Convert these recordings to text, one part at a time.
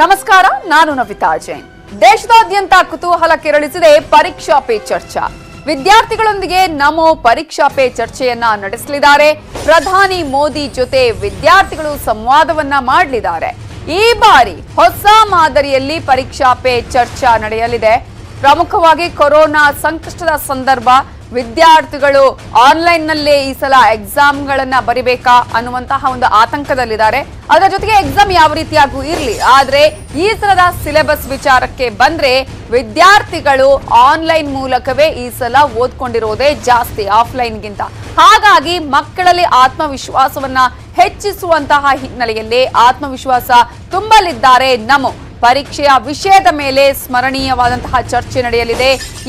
ನಮಸ್ಕಾರ, ನಾನು ನವಿತಾ ಜೈನ್. ದೇಶದಾದ್ಯಂತ ಕುತೂಹಲ ಕೆರಳಿಸಿದೆ ಪರೀಕ್ಷಾ ಪೇ ಚರ್ಚಾ. ವಿದ್ಯಾರ್ಥಿಗಳೊಂದಿಗೆ ನಮೋ ಪರೀಕ್ಷಾ ಪೇ ಚರ್ಚೆಯನ್ನ ನಡೆಸಲಿದ್ದಾರೆ. ಪ್ರಧಾನಿ ಮೋದಿ ಜೊತೆ ವಿದ್ಯಾರ್ಥಿಗಳು ಸಂವಾದವನ್ನ ಮಾಡಲಿದ್ದಾರೆ. ಈ ಬಾರಿ ಹೊಸ ಮಾದರಿಯಲ್ಲಿ ಪರೀಕ್ಷಾ ಪೇ ಚರ್ಚಾ ನಡೆಯಲಿದೆ. ಪ್ರಮುಖವಾಗಿ ಕೊರೋನಾ ಸಂಕಷ್ಟದ ಸಂದರ್ಭ ವಿದ್ಯಾರ್ಥಿಗಳು ಆನ್ಲೈನ್ ನಲ್ಲೇ ಈ ಸಲ ಎಕ್ಸಾಮ್ಗಳನ್ನ ಬರಿಬೇಕಾ ಅನ್ನುವಂತಹ ಒಂದು ಆತಂಕದಲ್ಲಿದ್ದಾರೆ. ಅದರ ಜೊತೆಗೆ ಎಕ್ಸಾಮ್ ಯಾವ ರೀತಿಯಾಗೂ ಇರಲಿ, ಆದ್ರೆ ಈ ಸಲದ ಸಿಲೆಬಸ್ ವಿಚಾರಕ್ಕೆ ಬಂದ್ರೆ ವಿದ್ಯಾರ್ಥಿಗಳು ಆನ್ಲೈನ್ ಮೂಲಕವೇ ಈ ಸಲ ಓದ್ಕೊಂಡಿರೋದೇ ಜಾಸ್ತಿ ಆಫ್ಲೈನ್ಗಿಂತ. ಹಾಗಾಗಿ ಮಕ್ಕಳಲ್ಲಿ ಆತ್ಮವಿಶ್ವಾಸವನ್ನ ಹೆಚ್ಚಿಸುವಂತಹ ಹಿನ್ನೆಲೆಯಲ್ಲಿ ಆತ್ಮವಿಶ್ವಾಸ ತುಂಬಲಿದ್ದಾರೆ ನಮೋ. ಪರೀಕ್ಷೆಯ ವಿಷಯದ ಮೇಲೆ ಸ್ಮರಣೀಯವಾದಂತಹ ಚರ್ಚೆ ನಡೆಯಲಿದೆ.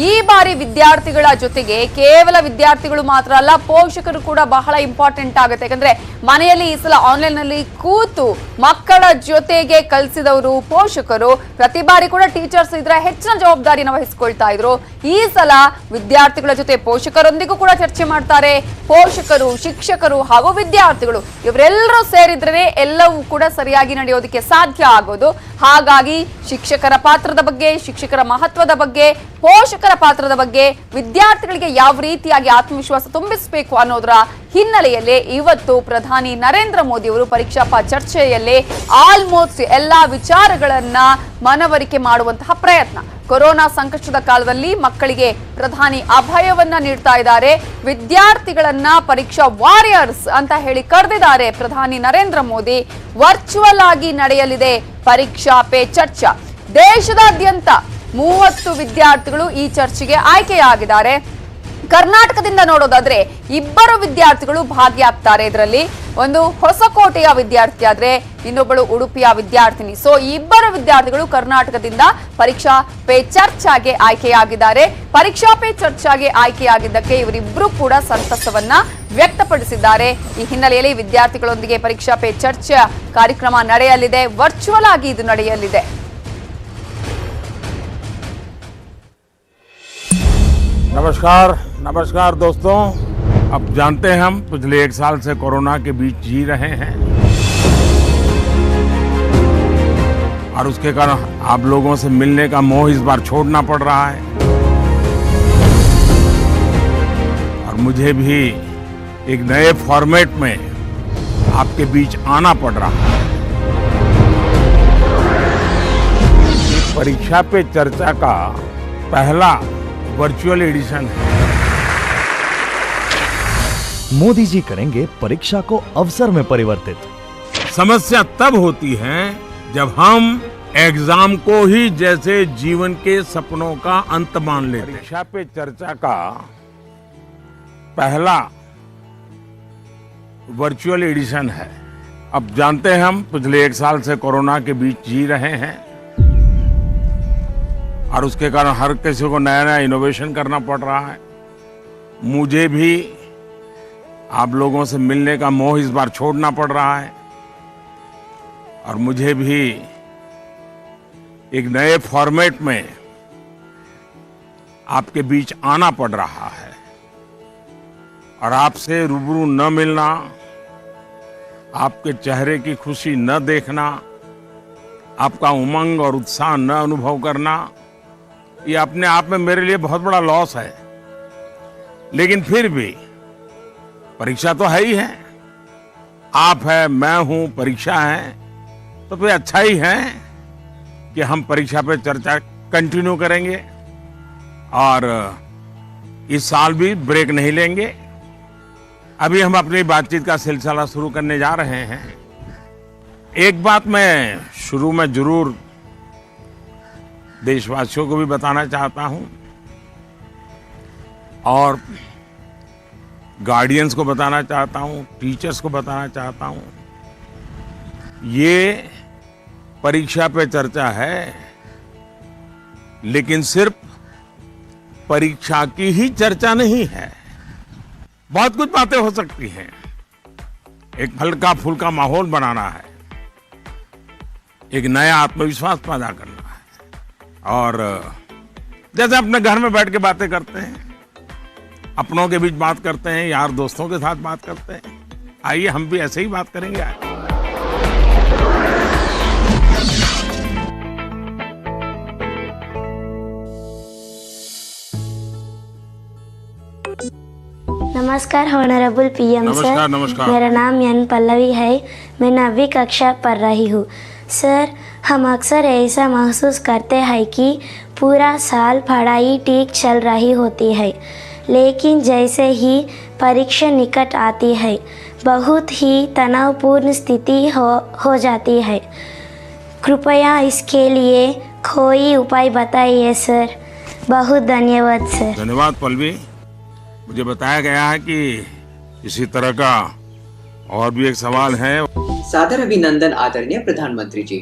ಈ ಬಾರಿ ವಿದ್ಯಾರ್ಥಿಗಳ ಜೊತೆಗೆ ಕೇವಲ ವಿದ್ಯಾರ್ಥಿಗಳು ಮಾತ್ರ ಅಲ್ಲ, ಪೋಷಕರು ಕೂಡ ಬಹಳ ಇಂಪಾರ್ಟೆಂಟ್ ಆಗುತ್ತೆ. ಯಾಕಂದ್ರೆ ಮನೆಯಲ್ಲಿ ಈ ಸಲ ಆನ್ಲೈನ್ ನಲ್ಲಿ ಕೂತು ಮಕ್ಕಳ ಜೊತೆಗೆ ಕಲಿಸಿದವರು ಪೋಷಕರು. ಪ್ರತಿ ಬಾರಿ ಕೂಡ ಟೀಚರ್ಸ್ ಇದ್ರೆ ಹೆಚ್ಚಿನ ಜವಾಬ್ದಾರಿಯನ್ನು ವಹಿಸಿಕೊಳ್ತಾ ಇದ್ರು. ಈ ಸಲ ವಿದ್ಯಾರ್ಥಿಗಳ ಜೊತೆ ಪೋಷಕರೊಂದಿಗೂ ಕೂಡ ಚರ್ಚೆ ಮಾಡ್ತಾರೆ. ಪೋಷಕರು, ಶಿಕ್ಷಕರು ಹಾಗೂ ವಿದ್ಯಾರ್ಥಿಗಳು ಇವರೆಲ್ಲರೂ ಸೇರಿದ್ರೆ ಎಲ್ಲವೂ ಕೂಡ ಸರಿಯಾಗಿ ನಡೆಯೋದಕ್ಕೆ ಸಾಧ್ಯ ಆಗೋದು. ಹಾಗಾಗಿ ಶಿಕ್ಷಕರ ಪಾತ್ರದ ಬಗ್ಗೆ, ಶಿಕ್ಷಕರ ಮಹತ್ವದ ಬಗ್ಗೆ, ಪೋಷಕರ ಪಾತ್ರದ ಬಗ್ಗೆ, ವಿದ್ಯಾರ್ಥಿಗಳಿಗೆ ಯಾವ ರೀತಿಯಾಗಿ ಆತ್ಮವಿಶ್ವಾಸ ತುಂಬಿಸಬೇಕು ಅನ್ನೋದರ ಹಿನ್ನೆಲೆಯಲ್ಲಿ ಇವತ್ತು ಪ್ರಧಾನಿ ನರೇಂದ್ರ ಮೋದಿ ಅವರು ಪರೀಕ್ಷಾ ಪೇ ಚರ್ಚೆಯಲ್ಲಿ ಆಲ್ಮೋಸ್ಟ್ ಎಲ್ಲಾ ವಿಚಾರಗಳನ್ನ ಮನವರಿಕೆ ಮಾಡುವಂತಹ ಪ್ರಯತ್ನ. ಕೊರೋನಾ ಸಂಕಷ್ಟದ ಕಾಲದಲ್ಲಿ ಮಕ್ಕಳಿಗೆ ಪ್ರಧಾನಿ ಅಭಯವನ್ನ ನೀಡ್ತಾ ಇದ್ದಾರೆ. ವಿದ್ಯಾರ್ಥಿಗಳನ್ನ ಪರೀಕ್ಷಾ ವಾರಿಯರ್ಸ್ ಅಂತ ಹೇಳಿ ಕರೆದಿದ್ದಾರೆ ಪ್ರಧಾನಿ ನರೇಂದ್ರ ಮೋದಿ. ವರ್ಚುವಲ್ ಆಗಿ ನಡೆಯಲಿದೆ ಪರೀಕ್ಷಾ ಪೇ ಚರ್ಚಾ. ದೇಶದಾದ್ಯಂತ 30 ವಿದ್ಯಾರ್ಥಿಗಳು ಈ ಚರ್ಚೆಗೆ ಆಯ್ಕೆಯಾಗಿದ್ದಾರೆ. ಕರ್ನಾಟಕದಿಂದ ನೋಡೋದಾದ್ರೆ 2 ವಿದ್ಯಾರ್ಥಿಗಳು ಭಾಗಿಯಾಗ್ತಾರೆ. ಇದರಲ್ಲಿ ಒಂದು ಹೊಸಕೋಟೆಯ ವಿದ್ಯಾರ್ಥಿ ಆದ್ರೆ ಇನ್ನೊಬ್ಬಳು ಉಡುಪಿಯ ವಿದ್ಯಾರ್ಥಿನಿ. ಸೊ 2 ವಿದ್ಯಾರ್ಥಿಗಳು ಕರ್ನಾಟಕದಿಂದ ಪರೀಕ್ಷಾ ಪೇ ಚರ್ಚಾಗೆ ಆಯ್ಕೆಯಾಗಿದ್ದಾರೆ. ಪರೀಕ್ಷಾ ಪೇ ಚರ್ಚಾಗೆ ಆಯ್ಕೆಯಾಗಿದ್ದಕ್ಕೆ ಇವರಿಬ್ಬರು ಕೂಡ ಸಂತಸವನ್ನ ವ್ಯಕ್ತಪಡಿಸಿದ್ದಾರೆ. ಈ ಹಿನ್ನೆಲೆಯಲ್ಲಿ ವಿದ್ಯಾರ್ಥಿಗಳೊಂದಿಗೆ ಪರೀಕ್ಷಾ ಪೇ ಚರ್ಚಾ ಕಾರ್ಯಕ್ರಮ ನಡೆಯಲಿದೆ. ವರ್ಚುವಲ್ ಆಗಿ ಇದು ನಡೆಯಲಿದೆ. नमस्कार दोस्तों। अब जानते हैं हम पिछले 1 साल से कोरोना के बीच जी रहे हैं और उसके कारण आप लोगों से मिलने का मोह इस बार छोड़ना पड़ रहा है और मुझे भी एक नए फॉर्मेट में आपके बीच आना पड़ रहा है। ये परीक्षा पे चर्चा का पहला वर्चुअल एडिशन है। मोदी जी करेंगे परीक्षा को अवसर में परिवर्तित। समस्या तब होती है जब हम एग्जाम को ही जैसे जीवन के सपनों का अंत मान लेते। परीक्षा पे चर्चा का पहला वर्चुअल एडिशन है। अब जानते हैं हम पिछले 1 साल से कोरोना के बीच जी रहे हैं और उसके कारण हर किसी को नया नया इनोवेशन करना पड़ रहा है। मुझे भी आप लोगों से मिलने का मोह इस बार छोड़ना पड़ रहा है और मुझे भी एक नए फॉर्मेट में आपके बीच आना पड़ रहा है और आपसे रूबरू न मिलना, आपके चेहरे की खुशी न देखना, आपका उमंग और उत्साह न अनुभव करना, ये अपने आप में मेरे लिए बहुत बड़ा लॉस है। लेकिन फिर भी परीक्षा तो है ही है। आप है, मैं हूं, परीक्षा है, तो फिर अच्छा ही है कि हम परीक्षा पे चर्चा कंटिन्यू करेंगे और इस साल भी ब्रेक नहीं लेंगे। अभी हम अपनी बातचीत का सिलसिला शुरू करने जा रहे हैं। एक बात मैं शुरू में जरूर देशवासियों को भी बताना चाहता हूं और गार्डियंस को बताना चाहता हूं, टीचर्स को बताना चाहता हूं। ये परीक्षा पे चर्चा है, लेकिन सिर्फ परीक्षा की ही चर्चा नहीं है। बहुत कुछ बातें हो सकती हैं। एक हल्का फुल्का माहौल बनाना है, एक नया आत्मविश्वास पैदा करना है और जैसे अपने घर में बैठ के बातें करते हैं, अपनों के बीच बात करते हैं, यार दोस्तों के साथ बात करते हैं, आइए हम भी ऐसे ही बात करेंगे। नमस्कार ऑनरेबल पीएम नमस्कार, सर। नमस्कार। मेरा नाम यन पल्लवी है। मैं 9वीं कक्षा पढ़ रही हूँ। सर, हम अक्सर ऐसा महसूस करते हैं कि पूरा साल पढ़ाई ठीक चल रही होती है, लेकिन जैसे ही परीक्षा निकट आती है बहुत ही तनावपूर्ण स्थिति हो जाती है। कृपया इसके लिए कोई उपाय बताइए सर। बहुत धन्यवाद सर। धन्यवाद पल्लवी। मुझे बताया गया है कि इसी तरह का और भी एक सवाल है। सादर अभिनंदन आदरणीय प्रधानमंत्री जी।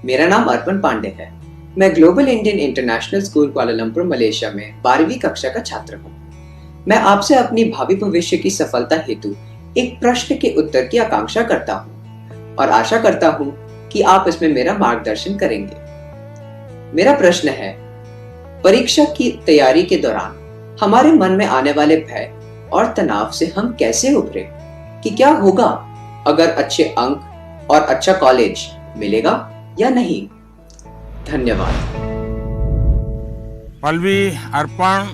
मेरा नाम अर्पण पांडे है। मैं global Indian international school Kuala Lumpur Malaysia में 12वीं कक्षा का छात्र हूँ। मैं आपसे अपनी भावी भविष्य की सफलता हेतु एक प्रश्न के उत्तर की आकांक्षा करता हूँ और आशा करता हूँ कि आप इसमें मेरा मार्गदर्शन करेंगे। मेरा प्रश्न है, परीक्षा की तैयारी के दौरान हमारे मन में आने वाले भय और तनाव से हम कैसे उभरे? कि क्या होगा अगर अच्छे अंक और अच्छा कॉलेज मिलेगा या नहीं? धन्यवाद। पल्लवी, अर्पण,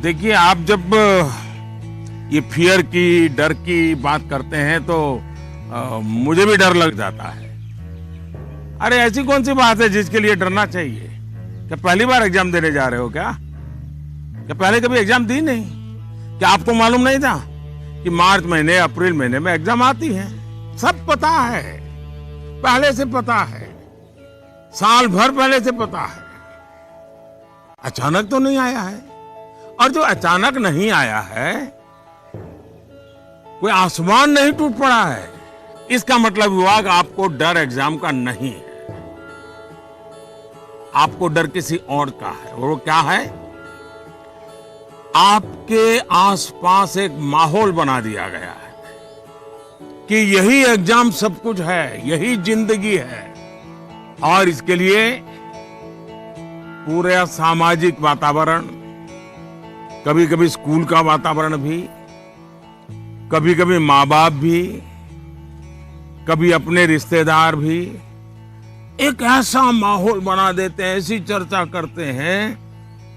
देखिए, आप जब ये फियर की, डर की बात करते हैं तो मुझे भी डर लग जाता है। अरे ऐसी कौन सी बात है जिसके लिए डरना चाहिए? क्या पहली बार एग्जाम देने जा रहे हो क्या पहले कभी एग्जाम दी नहीं? क्या आपको मालूम नहीं था कि मार्च महीने, अप्रैल महीने में एग्जाम आती है? सब पता है, पहले से पता है, साल भर पहले से पता है। अचानक तो नहीं आया है। और जो अचानक नहीं आया है, कोई आसमान नहीं टूट पड़ा है, इसका मतलब हुआ कि आपको डर एग्जाम का नहीं है, आपको डर किसी और का है। वो क्या है? आपके आसपास एक माहौल बना दिया गया है कि यही एग्जाम सब कुछ है, यही जिंदगी है। और इसके लिए पूरा सामाजिक वातावरण, कभी कभी स्कूल का वातावरण भी, कभी कभी माँ बाप भी, कभी अपने रिश्तेदार भी एक ऐसा माहौल बना देते हैं, ऐसी चर्चा करते हैं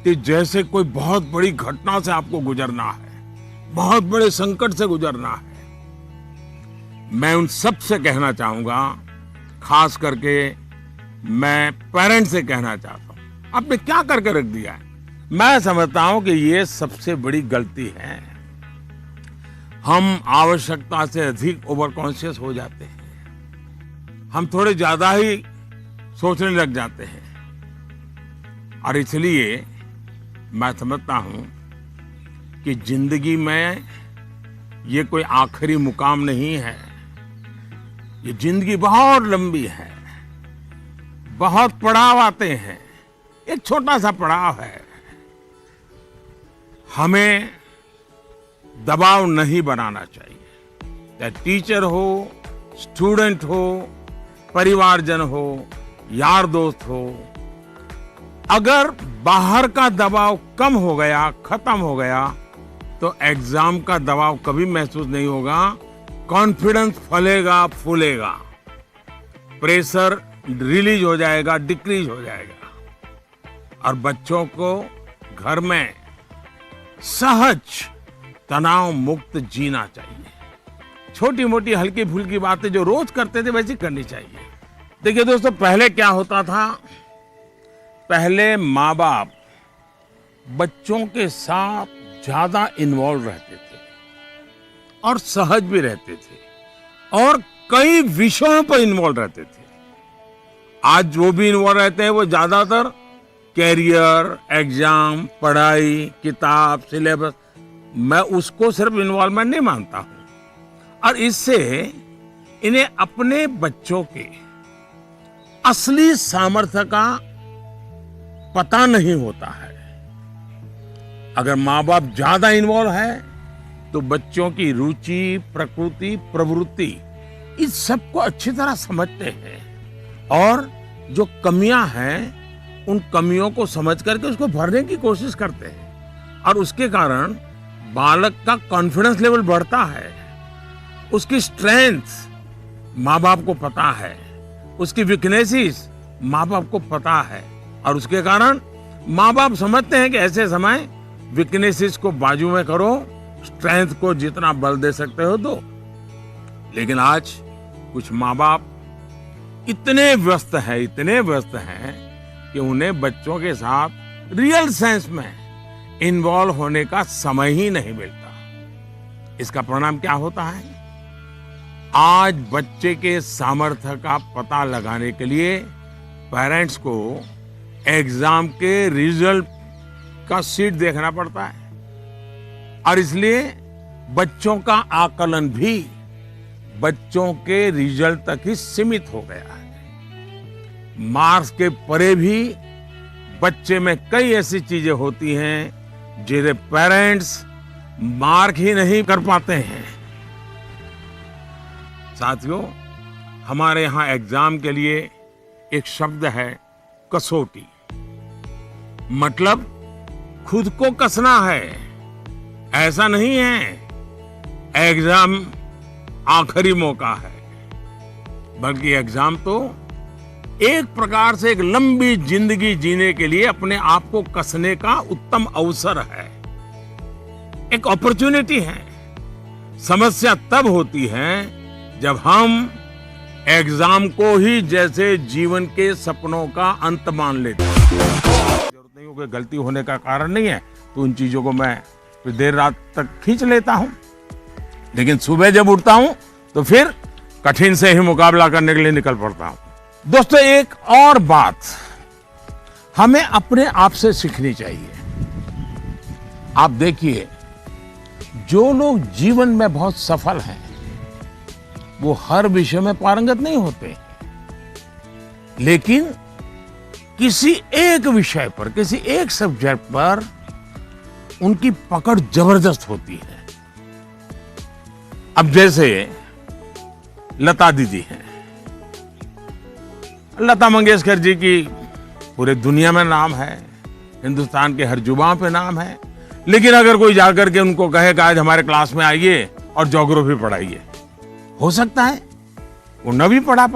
कि जैसे कोई बहुत बड़ी घटना से आपको गुजरना है, बहुत बड़े संकट से गुजरना है। मैं उन सब से कहना चाहूंगा, खास करके मैं पेरेंट्स से कहना चाहता हूं, आपने क्या करके रख दिया है? मैं समझता हूं कि ये सबसे बड़ी गलती है। हम आवश्यकता से अधिक ओवर कॉन्शियस हो जाते हैं, हम थोड़े ज्यादा ही सोचने लग जाते हैं। और इसलिए मैं समझता हूं कि जिंदगी में ये कोई आखिरी मुकाम नहीं है। ये जिंदगी बहुत लंबी है, बहुत पड़ाव आते हैं। एक छोटा सा पड़ाव है। हमें दबाव नहीं बनाना चाहिए। चाहे टीचर हो, स्टूडेंट हो, परिवारजन हो, यार दोस्त हो, अगर बाहर का दबाव कम हो गया, खत्म हो गया, तो एग्जाम का दबाव कभी महसूस नहीं होगा। कॉन्फिडेंस फलेगा, फूलेगा, प्रेशर रिलीज हो जाएगा, डिक्रीज हो जाएगा। और बच्चों को घर में सहज, तनाव मुक्त जीना चाहिए। छोटी मोटी हल्की फुल्की बातें जो रोज करते थे वैसी करनी चाहिए। देखिए दोस्तों, पहले क्या होता था? पहले माँ बाप बच्चों के साथ ज्यादा इन्वॉल्व रहते थे और सहज भी रहते थे और कई विषयों पर इन्वॉल्व रहते थे। आज जो भी इन्वॉल्व रहते हैं वो ज्यादातर कैरियर, एग्जाम, पढ़ाई, किताब, सिलेबस, मैं उसको सिर्फ इन्वॉल्वमेंट नहीं मानता हूं। और इससे इन्हें अपने बच्चों के असली सामर्थ्य का पता नहीं होता है। अगर माँ बाप ज्यादा इन्वॉल्व है तो बच्चों की रुचि, प्रकृति, प्रवृत्ति, इस सबको अच्छी तरह समझते हैं और जो कमियां हैं उन कमियों को समझ करके उसको भरने की कोशिश करते हैं। और उसके कारण बालक का कॉन्फिडेंस लेवल बढ़ता है, उसकी स्ट्रेंथ माँ बाप को पता है, उसकी वीकनेसेस माँ बाप को पता है। और उसके कारण माँ बाप समझते हैं कि ऐसे समय वीकनेसेस को बाजू में करो, स्ट्रेंथ को जितना बल दे सकते हो दो। लेकिन आज कुछ माँ बाप इतने व्यस्त हैं कि उन्हें बच्चों के साथ रियल सेंस में इन्वॉल्व होने का समय ही नहीं मिलता। इसका परिणाम क्या होता है? आज बच्चे के सामर्थ्य का पता लगाने के लिए पेरेंट्स को एग्जाम के रिजल्ट का शीट देखना पड़ता है और इसलिए बच्चों का आकलन भी बच्चों के रिजल्ट तक ही सीमित हो गया है। मार्क्स के परे भी बच्चे में कई ऐसी चीजें होती हैं जिन्हें पेरेंट्स मार्क ही नहीं कर पाते हैं। साथियों, हमारे यहाँ एग्जाम के लिए एक शब्द है कसौटी। मतलब खुद को कसना है, ऐसा नहीं है एग्जाम आखिरी मौका है, बल्कि एग्जाम तो एक प्रकार से एक लंबी जिंदगी जीने के लिए अपने आप को कसने का उत्तम अवसर है, एक अपॉर्चुनिटी है। समस्या तब होती है जब हम एग्जाम को ही जैसे जीवन के सपनों का अंत मान लेते हैं। जरूरत नहीं हो कि गलती होने का कारण नहीं है, तो उन चीजों को मैं फिर देर रात तक खींच लेता हूं, लेकिन सुबह जब उठता हूं तो फिर कठिन से ही मुकाबला करने के लिए निकल पड़ता हूं। दोस्तों, एक और बात हमें अपने आप से सीखनी चाहिए। आप देखिए, जो लोग जीवन में बहुत सफल हैं वो हर विषय में पारंगत नहीं होते, लेकिन किसी एक विषय पर, किसी एक सब्जेक्ट पर उनकी पकड़ जबरदस्त होती है। अब जैसे लता दीदी हैं, लता मंगेशकर जी की पूरे दुनिया में नाम है, हिंदुस्तान के हर जुबान पे नाम है, लेकिन अगर कोई जाकर के उनको कहे कि आज हमारे क्लास में आइए और ज्योग्राफी पढ़ाइए, हो सकता है वो न भी पढ़ा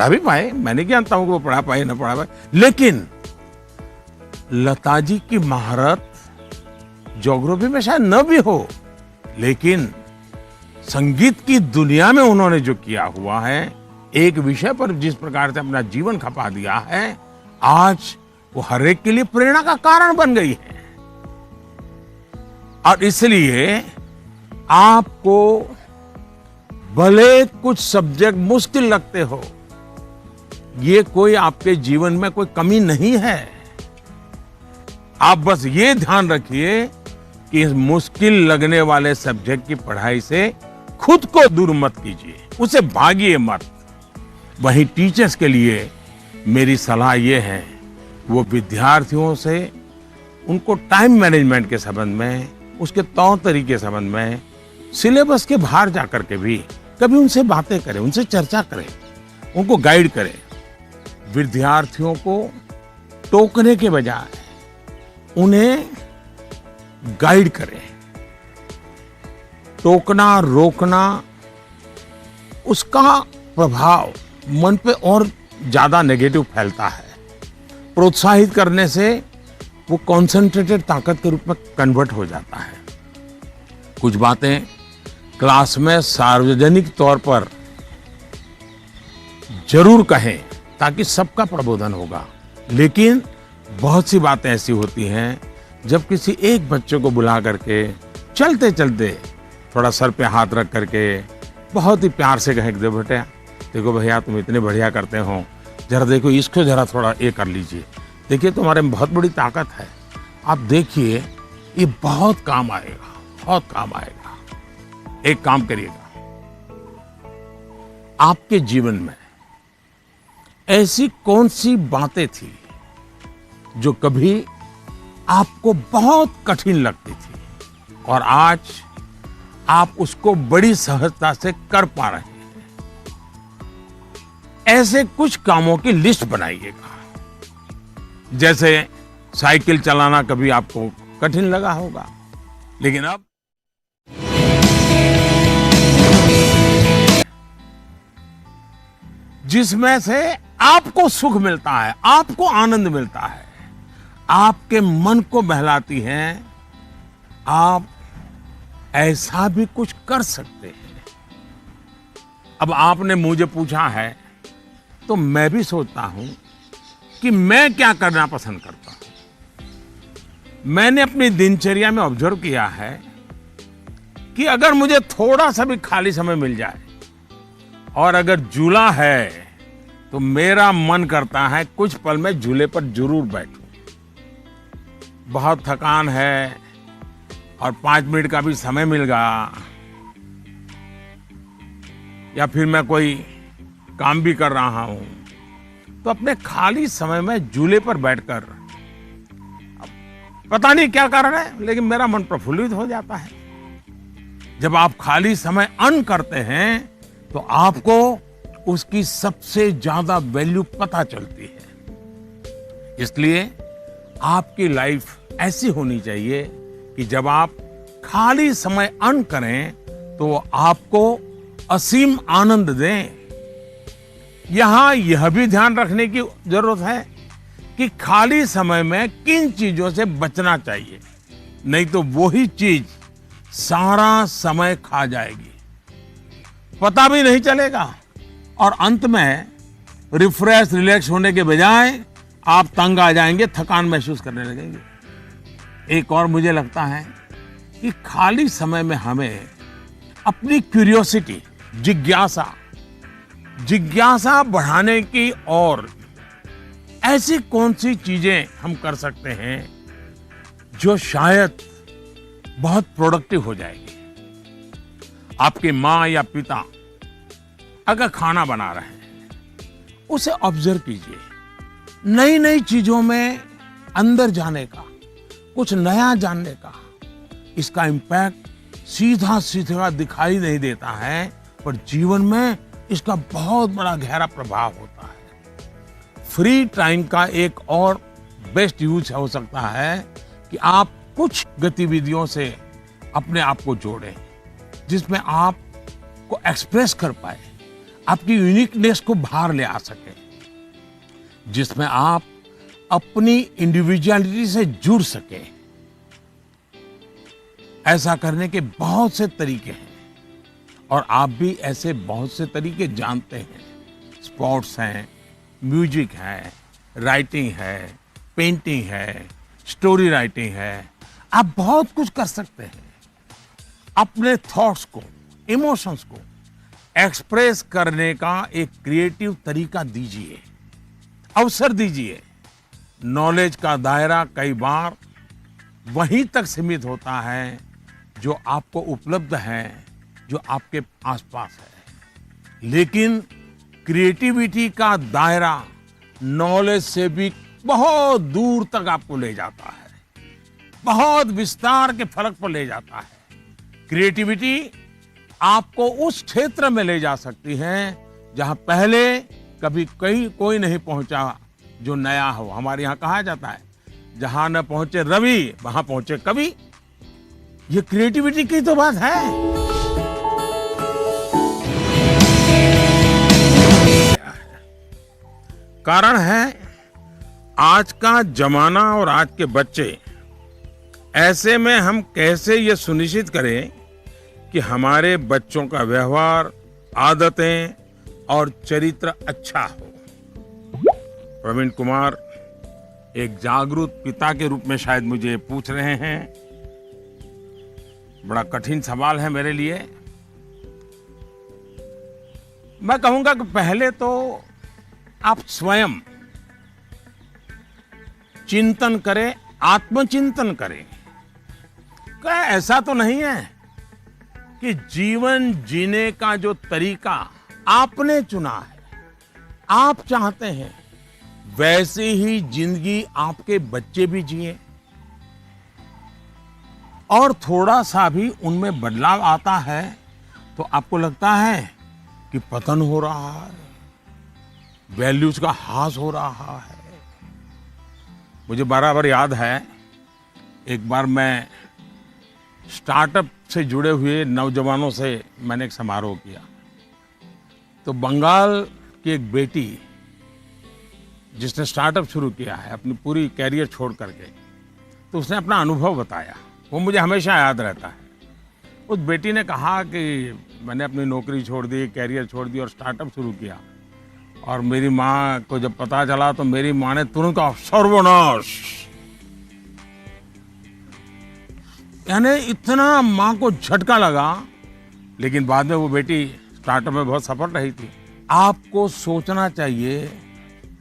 भी पाए, मैं नहीं जानता हूं कि वो पढ़ा पाए न पढ़ा पाए, लेकिन लता जी की महारत ज्योग्राफी में शायद न भी हो, लेकिन संगीत की दुनिया में उन्होंने जो किया हुआ है, एक विषय पर जिस प्रकार से अपना जीवन खपा दिया है, आज वो हर एक के लिए प्रेरणा का कारण बन गई है। और इसलिए आपको भले कुछ सब्जेक्ट मुश्किल लगते हो, ये कोई आपके जीवन में कोई कमी नहीं है। आप बस ये ध्यान रखिए कि इस मुश्किल लगने वाले सब्जेक्ट की पढ़ाई से खुद को दूर मत कीजिए, उसे भागिए मत। वहीं टीचर्स के लिए मेरी सलाह ये है, वो विद्यार्थियों से उनको टाइम मैनेजमेंट के संबंध में, उसके तौर तरीके के संबंध में, सिलेबस के बाहर जाकर के भी कभी उनसे बातें करें, उनसे चर्चा करें, उनको गाइड करें। विद्यार्थियों को टोकने के बजाय उन्हें गाइड करें। टोकना, रोकना, उसका प्रभाव मन पे और ज्यादा नेगेटिव फैलता है। प्रोत्साहित करने से वो कॉन्सेंट्रेटेड ताकत के रूप में कन्वर्ट हो जाता है। कुछ बातें क्लास में सार्वजनिक तौर पर जरूर कहें ताकि सबका प्रबोधन होगा, लेकिन बहुत सी बातें ऐसी होती हैं जब किसी एक बच्चे को बुला करके चलते चलते थोड़ा सर पे हाथ रख करके बहुत ही प्यार से कहें, दे बेटा, देखो भैया तुम इतने बढ़िया करते हो, जरा देखो इसको जरा थोड़ा ये कर लीजिए, देखिए तुम्हारे में बहुत बड़ी ताकत है, आप देखिए ये बहुत काम आएगा, बहुत काम आएगा। एक काम करिएगा, आपके जीवन में ऐसी कौन सी बातें थी जो कभी आपको बहुत कठिन लगती थी और आज आप उसको बड़ी सहजता से कर पा रहे हैं? ऐसे कुछ कामों की लिस्ट बनाइएगा। जैसे साइकिल चलाना कभी आपको कठिन लगा होगा, लेकिन अब जिसमें से आपको सुख मिलता है, आपको आनंद मिलता है, आपके मन को बहलाती हैं, आप ऐसा भी कुछ कर सकते हैं। अब आपने मुझे पूछा है तो मैं भी सोचता हूं कि मैं क्या करना पसंद करता हूं। मैंने अपनी दिनचर्या में ऑब्जर्व किया है कि अगर मुझे थोड़ा सा भी खाली समय मिल जाए और अगर झूला है तो मेरा मन करता है कुछ पल में झूले पर जरूर बैठूं। बहुत थकान है और 5 मिनट का भी समय मिल गया या फिर मैं कोई काम भी कर रहा हूं तो अपने खाली समय में झूले पर बैठकर, पता नहीं क्या कारण है लेकिन मेरा मन प्रफुल्लित हो जाता है। जब आप खाली समय अर्न करते हैं तो आपको उसकी सबसे ज्यादा वैल्यू पता चलती है। इसलिए आपकी लाइफ ऐसी होनी चाहिए कि जब आप खाली समय अर्न करें तो वो आपको असीम आनंद दें। यहां यह भी ध्यान रखने की जरूरत है कि खाली समय में किन चीजों से बचना चाहिए, नहीं तो वही चीज सारा समय खा जाएगी, पता भी नहीं चलेगा और अंत में रिफ्रेश रिलैक्स होने के बजाय आप तंग आ जाएंगे, थकान महसूस करने लगेंगे। एक और मुझे लगता है कि खाली समय में हमें अपनी क्यूरियोसिटी, जिज्ञासा बढ़ाने की और ऐसी कौन सी चीजें हम कर सकते हैं जो शायद बहुत प्रोडक्टिव हो जाएगी। आपकी माँ या पिता अगर खाना बना रहे हैं उसे ऑब्जर्व कीजिए, नई नई चीजों में अंदर जाने का, कुछ नया जानने का। इसका इम्पैक्ट सीधा सीधा दिखाई नहीं देता है पर जीवन में इसका बहुत बड़ा गहरा प्रभाव होता है। फ्री टाइम का एक और बेस्ट यूज हो सकता है कि आप कुछ गतिविधियों से अपने आप को जोड़ें जिसमें आप को एक्सप्रेस कर पाए, आपकी यूनिकनेस को बाहर ले आ सके, जिसमें आप अपनी इंडिविजुअलिटी से जुड़ सके। ऐसा करने के बहुत से तरीके हैं और आप भी ऐसे बहुत से तरीके जानते हैं। स्पोर्ट्स हैं, म्यूजिक है, राइटिंग है, पेंटिंग है, स्टोरी राइटिंग है। आप बहुत कुछ कर सकते हैं। अपने थॉट्स को, इमोशंस को एक्सप्रेस करने का एक क्रिएटिव तरीका दीजिए, अवसर दीजिए। नॉलेज का दायरा कई बार वहीं तक सीमित होता है जो आपको उपलब्ध है, जो आपके आसपास है, लेकिन क्रिएटिविटी का दायरा नॉलेज से भी बहुत दूर तक आपको ले जाता है, बहुत विस्तार के फलक पर ले जाता है। क्रिएटिविटी आपको उस क्षेत्र में ले जा सकती है जहां पहले कभी कोई नहीं पहुंचा जो नया हो। हमारे यहाँ कहा जाता है जहां न पहुंचे रवि वहां पहुंचे कवि। ये क्रिएटिविटी की तो बात है। कारण है आज का जमाना और आज के बच्चे। ऐसे में हम कैसे ये सुनिश्चित करें कि हमारे बच्चों का व्यवहार, आदतें और चरित्र अच्छा हो। प्रवीण कुमार एक जागरूक पिता के रूप में शायद मुझे पूछ रहे हैं। बड़ा कठिन सवाल है मेरे लिए। मैं कहूंगा कि पहले तो आप स्वयं चिंतन करें, आत्मचिंतन करें। क्या ऐसा तो नहीं है कि जीवन जीने का जो तरीका आपने चुना है, आप चाहते हैं वैसे ही जिंदगी आपके बच्चे भी जिए और थोड़ा सा भी उनमें बदलाव आता है तो आपको लगता है कि पतन हो रहा है, वैल्यूज का ह्रास हो रहा है। मुझे बराबर याद है, एक बार मैं स्टार्टअप से जुड़े हुए नौजवानों से मैंने एक समारोह किया। तो बंगाल की एक बेटी जिसने स्टार्टअप शुरू किया है अपनी पूरी कैरियर छोड़ करके, तो उसने अपना अनुभव बताया वो मुझे हमेशा याद रहता है। उस बेटी ने कहा कि मैंने अपनी नौकरी छोड़ दी, कैरियर छोड़ दी और स्टार्टअप शुरू किया, और मेरी माँ को जब पता चला तो मेरी माँ ने तुरंत कहा सर्वनाश। यानी इतना माँ को झटका लगा, लेकिन बाद में वो बेटी स्टार्टअप में बहुत सफल रही थी। आपको सोचना चाहिए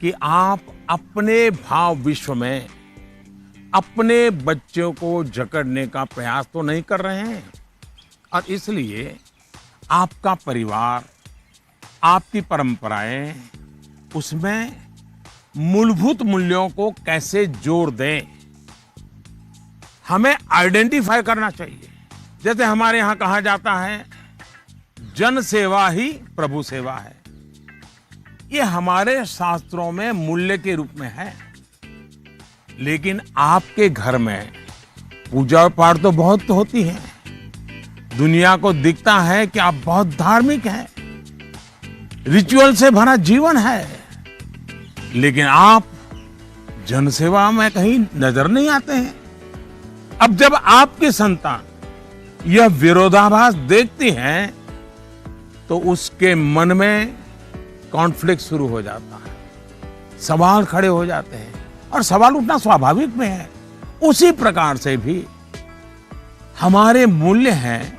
कि आप अपने भाव विश्व में अपने बच्चों को जकड़ने का प्रयास तो नहीं कर रहे हैं, और इसलिए आपका परिवार, आपकी परंपराएं, उसमें मूलभूत मूल्यों को कैसे जोड़ दें, हमें आइडेंटिफाई करना चाहिए। जैसे हमारे यहाँ कहा जाता है, जन सेवा ही प्रभु सेवा है। ये हमारे शास्त्रों में मूल्य के रूप में है। लेकिन आपके घर में पूजा पाठ तो बहुत होती है, दुनिया को दिखता है कि आप बहुत धार्मिक हैं, रिचुअल से भरा जीवन है, लेकिन आप जनसेवा में कहीं नजर नहीं आते हैं। अब जब आपकी संतान यह विरोधाभास देखती हैं, तो उसके मन में कॉन्फ्लिक्ट शुरू हो जाता है, सवाल खड़े हो जाते हैं, और सवाल उठना स्वाभाविक में है। उसी प्रकार से भी हमारे मूल्य हैं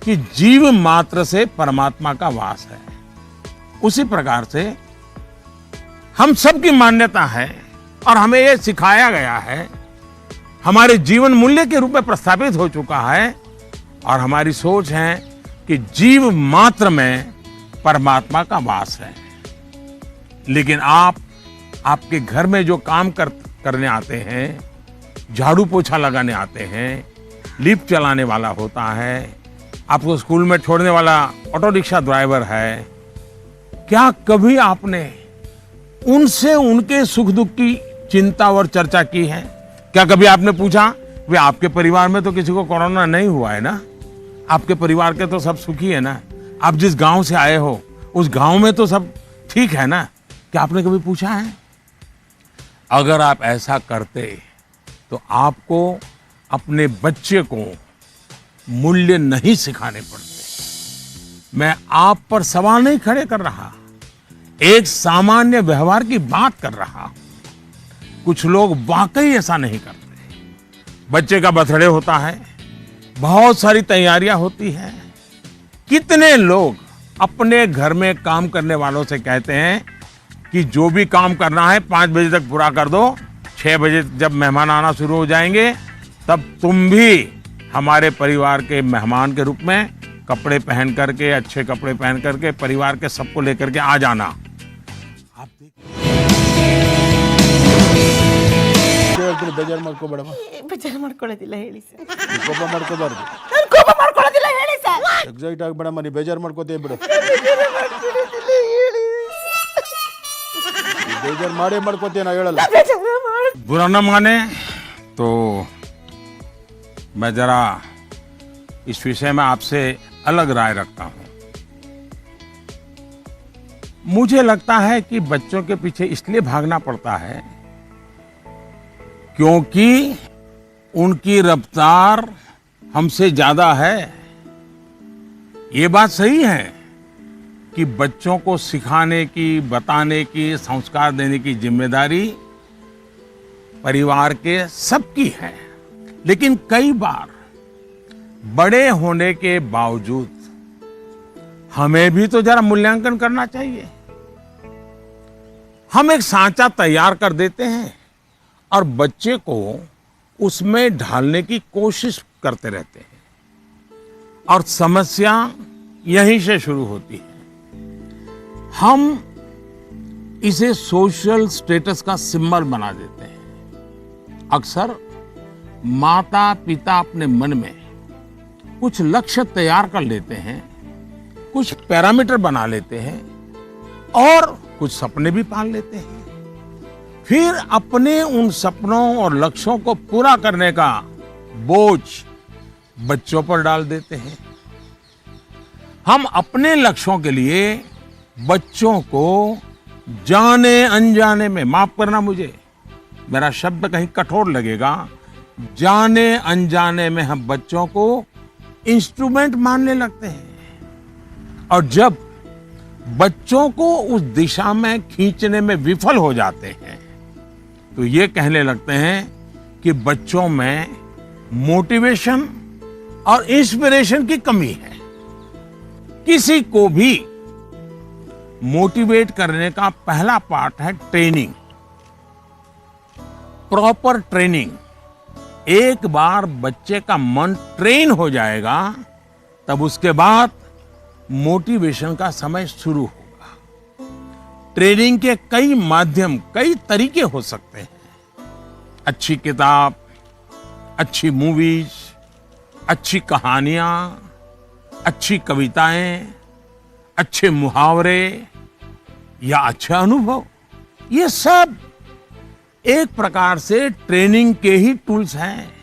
कि जीव मात्र से परमात्मा का वास है। उसी प्रकार से हम सबकी मान्यता है, और हमें यह सिखाया गया है, हमारे जीवन मूल्य के रूप में प्रस्थापित हो चुका है, और हमारी सोच है कि जीव मात्र में परमात्मा का वास है। लेकिन आपके घर में जो काम करने आते हैं, झाड़ू पोछा लगाने आते हैं, लिफ्ट चलाने वाला होता है, आपको स्कूल में छोड़ने वाला ऑटो रिक्शा ड्राइवर है, क्या कभी आपने उनसे उनके सुख दुख की चिंता और चर्चा की है? क्या कभी आपने पूछा, वे आपके परिवार में तो किसी को कोरोना नहीं हुआ है ना, आपके परिवार के तो सब सुखी है ना, आप जिस गांव से आए हो उस गांव में तो सब ठीक है ना? क्या आपने कभी पूछा है? अगर आप ऐसा करते तो आपको अपने बच्चे को मूल्य नहीं सिखाने पड़ते। मैं आप पर सवाल नहीं खड़े कर रहा, एक सामान्य व्यवहार की बात कर रहा। कुछ लोग वाकई ऐसा नहीं करते। बच्चे का बर्थडे होता है, बहुत सारी तैयारियां होती हैं। कितने लोग अपने घर में काम करने वालों से कहते हैं कि जो भी काम करना है 5 बजे तक पूरा कर दो, 6 बजे जब मेहमान आना शुरू हो जाएंगे तब तुम भी हमारे परिवार के मेहमान के रूप में कपड़े पहन करके, अच्छे कपड़े पहन करके परिवार के सबको लेकर के आ जाना। आप ಬೇಜಾರು ಮಾಡ್ಕೋಬೇಡಮ್ಮ. ಬೇಜಾರು ಮಾಡ್ಕೊಳ್ಳೋದಿಲ್ಲ ಹೇಳಿ ಸರ್. ಕೋಪ ಮಾಡ್ಕೋಬಾರ್ದು. ನಾನು ಕೋಪ ಮಾಡ್ಕೊಳ್ಳೋದಿಲ್ಲ ಹೇಳಿ ಸರ್. ಎಕ್ಸೈಟ್ ಆಗಬೇಡಮ್ಮ, ನೀ ಬೇಜಾರು ಮಾಡ್ಕೋತೇ ಬಿಡು. ಬೇಜಾರು ಮಾಡೇ ಮಾಡ್ಕೋತೇ, ನಾ ಹೇಳಲ್ಲ. बुरा न माने तो मैं जरा इस विषय में आपसे अलग राय रखता हूं। मुझे लगता है कि बच्चों के पीछे इसलिए भागना पड़ता है क्योंकि उनकी रफ्तार हमसे ज्यादा है। ये बात सही है कि बच्चों को सिखाने की, बताने की, संस्कार देने की जिम्मेदारी परिवार के सबकी है। लेकिन कई बार बड़े होने के बावजूद हमें भी तो जरा मूल्यांकन करना चाहिए। हम एक सांचा तैयार कर देते हैं और बच्चे को उसमें ढालने की कोशिश करते रहते हैं, और समस्या यहीं से शुरू होती है। हम इसे सोशल स्टेटस का सिंबल बना देते हैं। अक्सर माता पिता अपने मन में कुछ लक्ष्य तैयार कर लेते हैं, कुछ पैरामीटर बना लेते हैं और कुछ सपने भी पाल लेते हैं। फिर अपने उन सपनों और लक्ष्यों को पूरा करने का बोझ बच्चों पर डाल देते हैं। हम अपने लक्ष्यों के लिए बच्चों को जाने अनजाने में, माफ करना मुझे, मेरा शब्द कहीं कठोर लगेगा, जाने अनजाने में हम बच्चों को इंस्ट्रूमेंट मानने लगते हैं और जब बच्चों को उस दिशा में खींचने में विफल हो जाते हैं तो ये कहने लगते हैं कि बच्चों में मोटिवेशन और इंस्पिरेशन की कमी है। किसी को भी मोटिवेट करने का पहला पार्ट है ट्रेनिंग, प्रॉपर ट्रेनिंग। एक बार बच्चे का मन ट्रेन हो जाएगा तब उसके बाद मोटिवेशन का समय शुरू होगा। ट्रेनिंग के कई माध्यम, कई तरीके हो सकते हैं। अच्छी किताब, अच्छी मूवीज, अच्छी कहानियां, अच्छी कविताएं, अच्छे मुहावरे या अच्छा अनुभव, ये सब एक प्रकार से ट्रेनिंग के ही टूल्स हैं।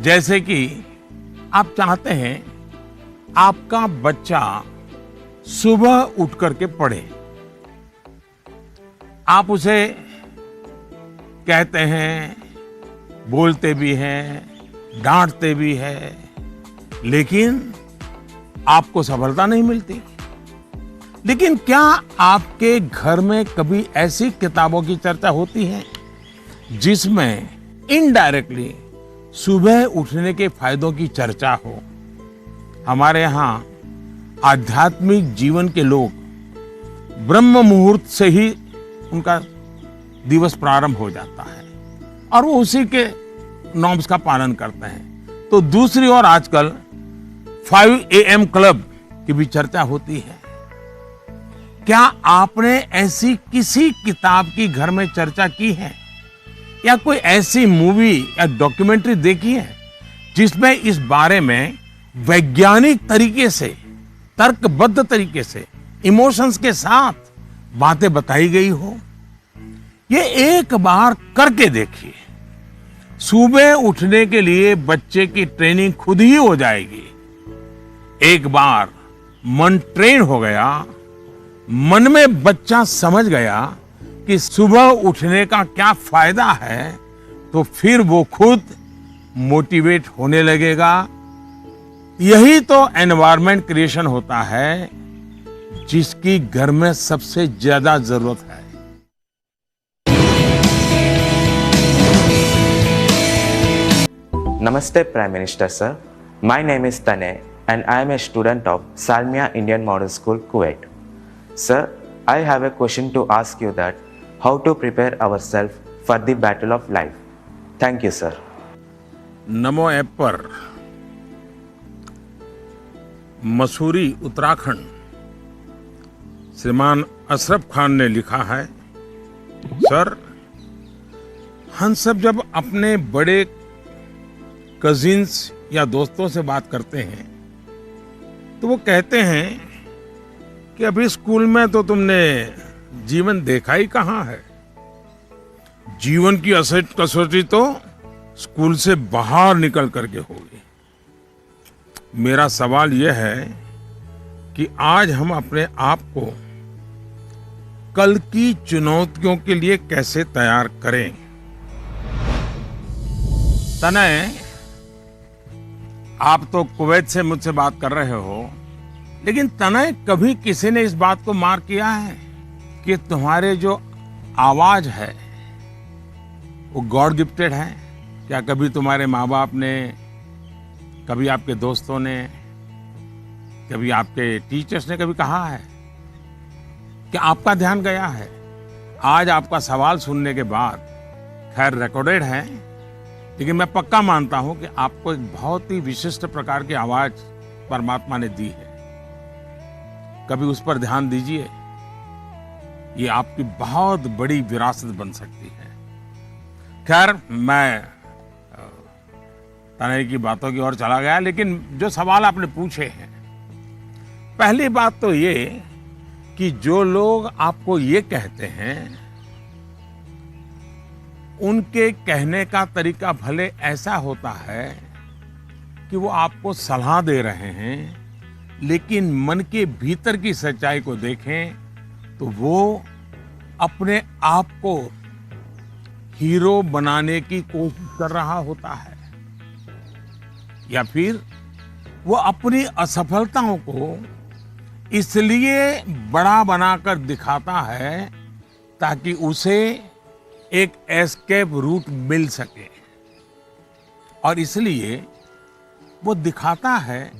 जैसे कि आप चाहते हैं आपका बच्चा सुबह उठ करके पढ़े, आप उसे कहते हैं, बोलते भी हैं, डांटते भी हैं, लेकिन आपको सफलता नहीं मिलती। लेकिन क्या आपके घर में कभी ऐसी किताबों की चर्चा होती है जिसमें इनडायरेक्टली सुबह उठने के फायदों की चर्चा हो? हमारे यहाँ आध्यात्मिक जीवन के लोग ब्रह्म मुहूर्त से ही उनका दिवस प्रारंभ हो जाता है और वो उसी के नॉर्म्स का पालन करते हैं। तो दूसरी ओर आजकल 5 AM क्लब की भी चर्चा होती है। क्या आपने ऐसी किसी किताब की घर में चर्चा की है या कोई ऐसी मूवी या डॉक्यूमेंट्री देखी है जिसमें इस बारे में वैज्ञानिक तरीके से, तर्कबद्ध तरीके से, इमोशंस के साथ बातें बताई गई हो? ये एक बार करके देखिए। सुबह उठने के लिए बच्चे की ट्रेनिंग खुद ही हो जाएगी। एक बार मन ट्रेन हो गया, मन में बच्चा समझ गया कि सुबह उठने का क्या फायदा है, तो फिर वो खुद मोटिवेट होने लगेगा। यही तो एनवायरनमेंट क्रिएशन होता है जिसकी घर में सबसे ज्यादा जरूरत है। Namaste Prime Minister sir, my name is Tanay and I am a student of Salmia Indian Model School, Kuwait. Sir, I have a question to ask you that how to prepare ourselves for the battle of life. Thank you sir. NaMo app पर मसूरी उत्तराखंड श्रीमान अशरफ खान ने लिखा है, sir हम सब जब अपने बड़े कजिन्स या दोस्तों से बात करते हैं तो वो कहते हैं कि अभी स्कूल में तो तुमने जीवन देखा ही कहाँ है, जीवन की असली कसौटी तो स्कूल से बाहर निकल करके होगी। मेरा सवाल यह है कि आज हम अपने आप को कल की चुनौतियों के लिए कैसे तैयार करें। तनय, आप तो कुवैत से मुझसे बात कर रहे हो, लेकिन तनय कभी किसी ने इस बात को मार्क किया है कि तुम्हारे जो आवाज है वो गॉड गिफ्टेड है? क्या कभी तुम्हारे माँ बाप ने, कभी आपके दोस्तों ने, कभी आपके टीचर्स ने कभी कहा है कि आपका ध्यान गया है? आज आपका सवाल सुनने के बाद, खैर रिकॉर्डेड है, लेकिन मैं पक्का मानता हूं कि आपको एक बहुत ही विशिष्ट प्रकार की आवाज परमात्मा ने दी है। कभी उस पर ध्यान दीजिए, ये आपकी बहुत बड़ी विरासत बन सकती है। खैर, मैं तनय की बातों की ओर चला गया, लेकिन जो सवाल आपने पूछे हैं, पहली बात तो ये कि जो लोग आपको ये कहते हैं उनके कहने का तरीका भले ऐसा होता है कि वो आपको सलाह दे रहे हैं, लेकिन मन के भीतर की सच्चाई को देखें तो वो अपने आप को हीरो बनाने की कर रहा होता है, या फिर वो अपनी असफलताओं को इसलिए बड़ा बनाकर दिखाता है ताकि उसे एक एस्केप रूट मिल सके, और इसलिए वो दिखाता है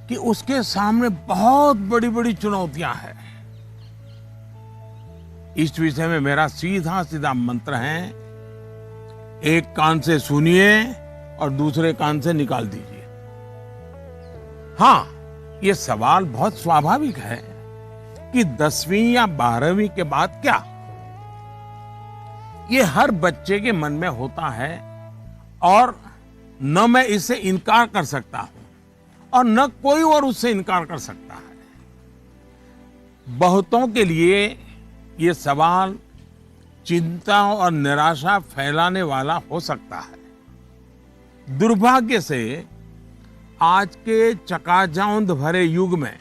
कि उसके सामने बहुत बड़ी बड़ी चुनौतियां हैं। इस विषय में मेरा सीधा सीधा मंत्र है, एक कान से सुनिए और दूसरे कान से निकाल दीजिए। हाँ, ये सवाल बहुत स्वाभाविक है कि 10वीं या 12वीं के बाद क्या? ये हर बच्चे के मन में होता है, और न मैं इससे इनकार कर सकता हूं और न कोई और उससे इनकार कर सकता है। बहुतों के लिए ये सवाल चिंता और निराशा फैलाने वाला हो सकता है। दुर्भाग्य से आज के चकाचौंध भरे युग में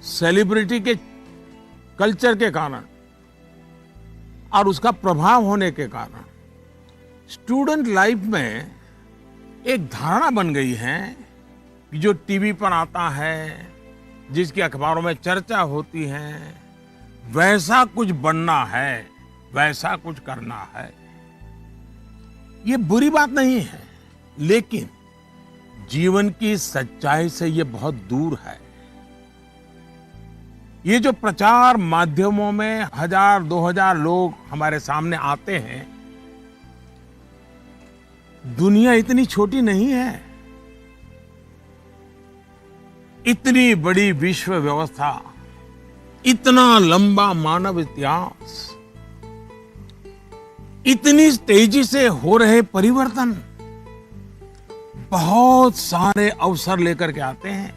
सेलिब्रिटी के कल्चर के कारण और उसका प्रभाव होने के कारण स्टूडेंट लाइफ में एक धारणा बन गई है कि जो टीवी पर आता है, जिसकी अखबारों में चर्चा होती है, वैसा कुछ बनना है, वैसा कुछ करना है। ये बुरी बात नहीं है, लेकिन जीवन की सच्चाई से ये बहुत दूर है। ये जो प्रचार माध्यमों में 1000-2000 लोग हमारे सामने आते हैं, दुनिया इतनी छोटी नहीं है। इतनी बड़ी विश्व व्यवस्था, इतना लंबा मानव इतिहास, इतनी तेजी से हो रहे परिवर्तन बहुत सारे अवसर लेकर के आते हैं।